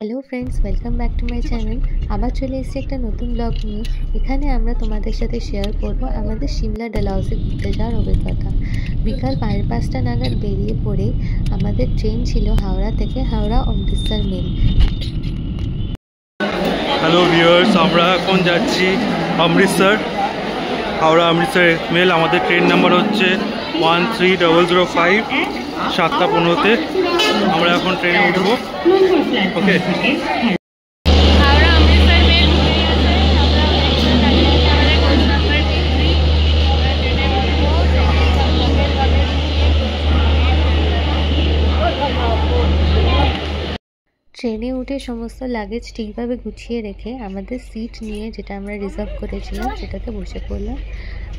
Hello friends, welcome back to my channel. আবার চলে এসেছি একটা নতুন ব্লগ নিয়ে। এখানে আমরা তোমাদের সাথে শেয়ার করব আমাদের সিমলা ডালহাউসে ঘুরতে যাওয়ার অভিজ্ঞতা। বিকাল 5:30 নাগাদ বেরিয়ে পড়ে আমাদের ট্রেন ছিল হাওড়া থেকে Howrah Amritsar mail. Hello viewers, আমরা এখন যাচ্ছি অমৃতসর, হাওড়া অমৃতসর মেল। আমাদের ট্রেন নাম্বার হচ্ছে 13005, 7:15-তে আমরা এখন ট্রেনে উঠবো। ওকে, ট্রেনে উঠে সমস্ত লাগেজ ঠিকভাবে গুছিয়ে রেখে আমাদের সিট নিয়ে, যেটা আমরা রিজার্ভ করেছিলাম, সেটাতে বসে পড়লাম।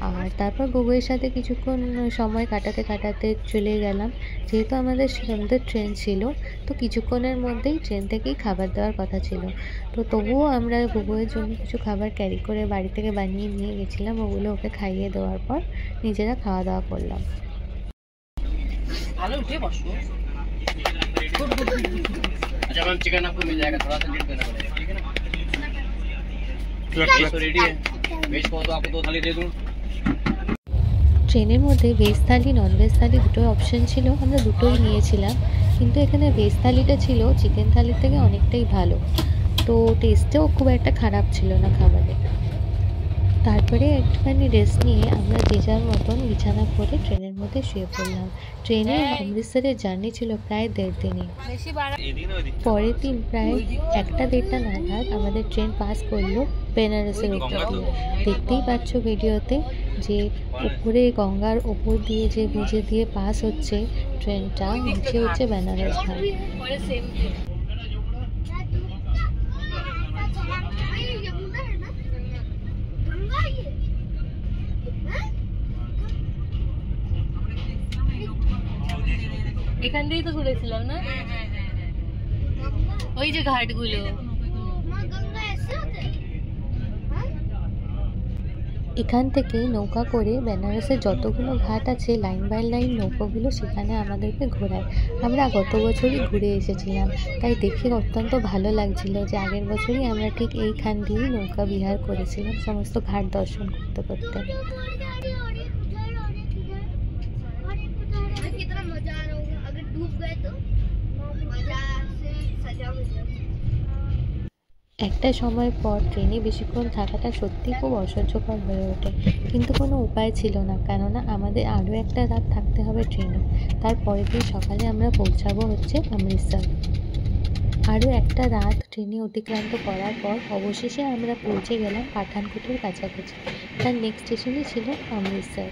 আর তারপর বউয়ের সাথে কিছুক্ষণ সময় কাটাতে কাটাতে চলে গেলাম। যেহেতু আমাদের সন্ধ্যের ট্রেন ছিল, তো কিছুক্ষণের মধ্যেই ট্রেন থেকেই খাবার দেওয়ার কথা ছিল। তো তবুও আমরা বউয়ের জন্য কিছু খাবার ক্যারি করে বাড়ি থেকে বানিয়ে নিয়ে গেছিলাম। ওগুলো ওকে খাইয়ে দেওয়ার পর নিজেরা খাওয়া দাওয়া করলাম। अच्छा मैम, चिकन आपको मिल जाएगा, थोड़ा सा लेट देना पड़ेगा, ठीक है ना। तो रेडी है, वेज को तो आपको 2 थाली दे दूँ। ট্রেনের মধ্যে ভেজ থালি নন ভেজ থালি দুটো অপশন ছিল, আমরা দুটোই নিয়েছিলাম। কিন্তু এখানে ভেজ থালিটা ছিল চিকেন থালির থেকে অনেকটাই ভালো, তো টেস্টেও খুব একটা খারাপ ছিল না খাবারে। তারপরে একটুখানি রেস্ট নিয়ে আমরা যে যার মতন বিছানা করে ট্রেনের মধ্যে শুয়ে পড়লাম। ট্রেনে অমৃতসরের জার্নি ছিল প্রায় 1.5 দিনই। পরের দিন প্রায় 1-1:30 নাগাদ আমাদের ট্রেন পাস করলো বেনারসের উপর দিয়ে। দেখতেই পাচ্ছ ভিডিওতে যে উপরে গঙ্গার ওপর দিয়ে যে ব্রিজে দিয়ে পাস হচ্ছে ট্রেনটা, নিচে হচ্ছে বেনারস ধাম। এখান দিয়েই তো ঘুরেছিলাম না, ওই যে ঘাটগুলো। এখান থেকে নৌকা করে বেনারসের যতগুলো ঘাট আছে লাইন বাই লাইন নৌকাগুলো সেখানে আমাদেরকে ঘোরায়। আমরা গত বছরই ঘুরে এসেছিলাম, তাই দেখে অত্যন্ত ভালো লাগছিল যে আগের বছরই আমরা ঠিক এইখান দিয়েই নৌকা বিহার করেছিলাম সমস্ত ঘাট দর্শন করতে করতে। একটা সময় পর ট্রেনে বেশিক্ষণ থাকাটা সত্যি খুব অসহ্যকর হয়ে ওঠে, কিন্তু কোনো উপায় ছিল না, কেননা আমাদের আরও একটা রাত থাকতে হবে ট্রেনে। তার পরের দিন সকালে আমরা পৌঁছাবো হচ্ছে অমৃতসর। আরও একটা রাত ট্রেনে অতিক্রান্ত করার পর অবশেষে আমরা পৌঁছে গেলাম পাঠানকোটের কাছাকাছি। তার নেক্সট স্টেশনই ছিল অমৃতসর।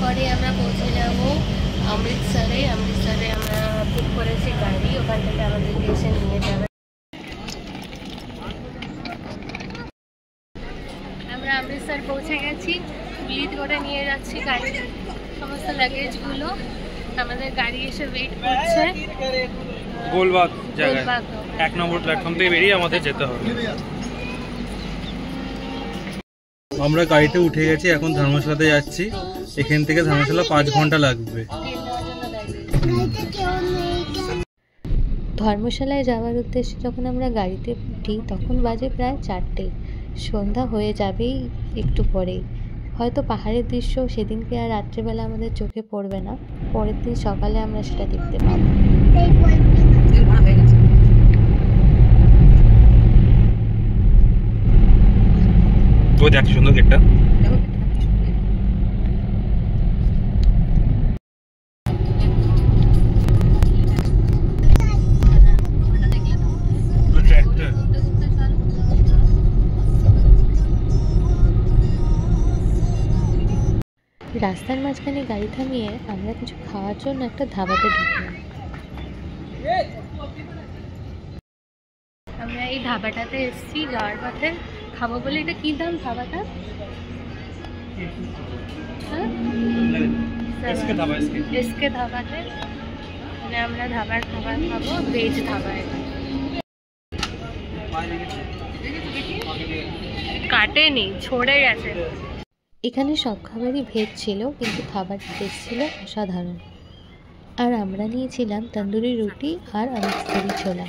পরে আমরা পৌঁছে যাব অমৃতসরে। অমৃতসরে আমরা বুক করেছি গাড়ি, ওখান থেকে আমাদেরকে এসে নিয়ে যাবে। আমরা অমৃতসর পৌঁছে গেছি, লিড করে নিয়ে যাচ্ছি গাড়ি সমস্ত লাগেজগুলো। আমাদের গাড়ি এসে ওয়েট করছে গোলবাগ জায়গায় 1 নম্বর প্ল্যাটফর্ম থেকে বেরিয়ে আমাদের যেতে হবে। আমরা গাড়িতে উঠে গেছি, এখন ধর্মশালাতে যাচ্ছি। এখান থেকে ধর্মশালা 5 ঘন্টা লাগবে। ধর্মশালায় যাওয়ার উদ্দেশ্যে যখন আমরা গাড়িতে উঠি তখন বাজে প্রায় 4টে। সন্ধ্যা হয়ে যাবেই একটু পরেই। হয়তো পাহাড়ের দৃশ্য সেদিনকে আর রাত্রেবেলা আমাদের চোখে পড়বে না, পরের দিন সকালে আমরা সেটা দেখতে পাবো। ওই দেখ সুন্দর গেটটা। রাস্তার মাঝখানে গাড়ি থামিয়ে আমরা কিছু খাওয়ার জন্য একটা ধাবাতে ঢুকলাম। আমরা এই ধাবাটাতে এসেছি যাওয়ার পথে খাবো বলে। এটা কি দাম ধাবাটা? এসকে ধাবাতে মানে আমরা ধাবার খাবার খাবো, ভেজ ধাবা। কাটেনি, ছড়ে গেছে। এখানে সব খাবারই ভেজ ছিল, কিন্তু খাবার টেস্ট ছিল অসাধারণ। আর আমরা নিয়েছিলাম তন্দুরি রুটি আর অমৃতসরি ছোলা।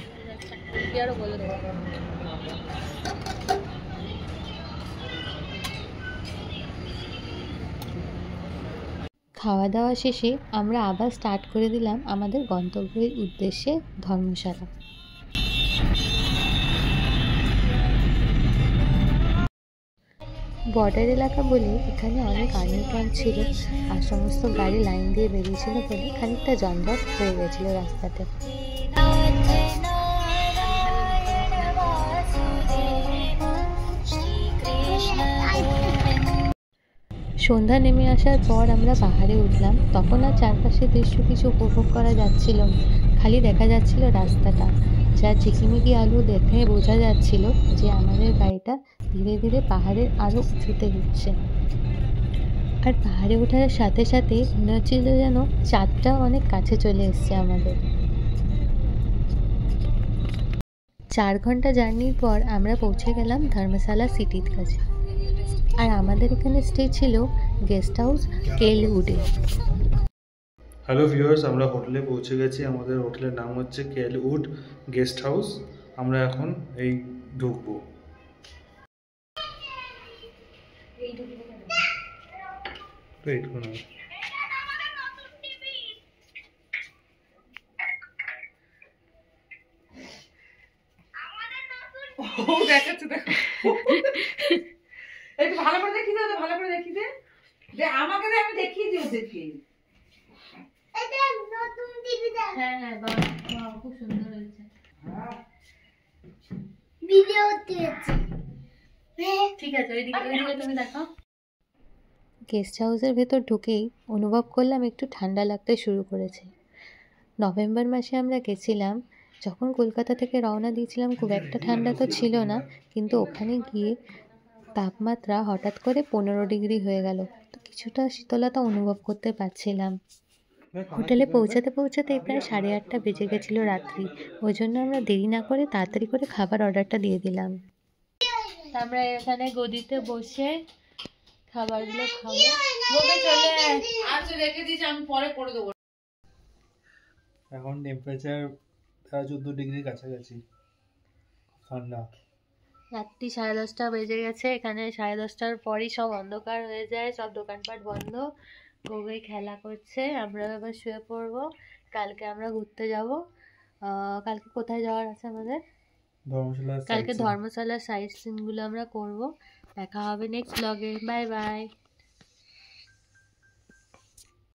খাওয়া দাওয়া শেষে আমরা আবার স্টার্ট করে দিলাম আমাদের গন্তব্যের উদ্দেশ্যে, ধর্মশালা। বর্ডার এলাকা বলে এখানে অনেক আর্মি ক্যাম্প ছিল, আর সমস্ত গাড়ি লাইন দিয়ে বেরিয়েছিল বলে খানিকটা যানজট হয়ে গেছিল রাস্তাতে। সন্ধ্যা নেমে আসার পর আমরা পাহাড়ে উঠলাম। তখন আর চারপাশে দৃশ্য কিছু উপভোগ করা যাচ্ছিল না, খালি দেখা যাচ্ছিল রাস্তাটা, যার ঝিকিমিকি আলো দেখে বোঝা যাচ্ছিল যে আমাদের গাড়িটা ধীরে ধীরে পাহাড়ের আরও উঁচুতে উঠছে। আর পাহাড়ে ওঠার সাথে সাথে মনে হচ্ছিল যেন চাঁদটা অনেক কাছে চলে এসছে আমাদের। 4 ঘন্টা জার্নির পর আমরা পৌঁছে গেলাম ধর্মশালা সিটির কাছে। আর আমাদের এখানে স্টে ছিল গেস্ট হাউস কেলউডে। হ্যালো ভিউয়ার্স, আমরা হোটেলে পৌঁছে গেছি। আমাদের হোটেলের নাম হচ্ছে কেলউড গেস্ট হাউস। আমরা এখন এই ঢুকবো। একটু ভালো করে দেখি দে, ভালো করে দেখি দে, আমাকে দে, আমি দেখিয়ে দিই ওদেরকে। এটা নতুন টিভি দেখ। হ্যাঁ বাহ, খুব সুন্দর হয়েছে। ভিডিও দিয়েছি। ঠিক আছে, ওইদিকে তুমি দেখো। গেস্ট হাউসের ভেতর ঢুকেই অনুভব করলাম একটু ঠান্ডা লাগতে শুরু করেছে। নভেম্বর মাসে আমরা গেছিলাম, যখন কলকাতা থেকে রওনা দিয়েছিলাম খুব একটা ঠান্ডা তো ছিল না, কিন্তু ওখানে গিয়ে তাপমাত্রা হঠাৎ করে 15 ডিগ্রি হয়ে গেল, তো কিছুটা শীতলতা অনুভব করতে পারছিলাম। হোটেলে পৌঁছাতে পৌঁছাতেই প্রায় 8:30 বেজে গেছিলো রাত্রি। ওই জন্য আমরা দেরি না করে তাড়াতাড়ি করে খাবার অর্ডারটা দিয়ে দিলাম। আমরা এখানে গদিতে বসে খাবারগুলো খাবো। বলে চলে আচ্ছা রেখে দিয়েছি, আমি পরে করে দেবো। এখন টেম্পারেচার 14 ডিগ্রির কাছাকাছি, ঠান্ডা। রাত্রি 10:30 বেজে গেছে। এখানে 10:30টার পরই সব অন্ধকার হয়ে যায়, সব দোকানপাট বন্ধ। গৌরাই খেলা করছে, আমরা এবার শুয়ে পড়বো। কালকে আমরা ঘুরতে যাব। কালকে কোথায় যাওয়ার আছে আমাদের? কালকে ধর্মশালার সাইট সিনগুলো আমরা করব। দেখা হবে নেক্সট ব্লগে। Bye bye.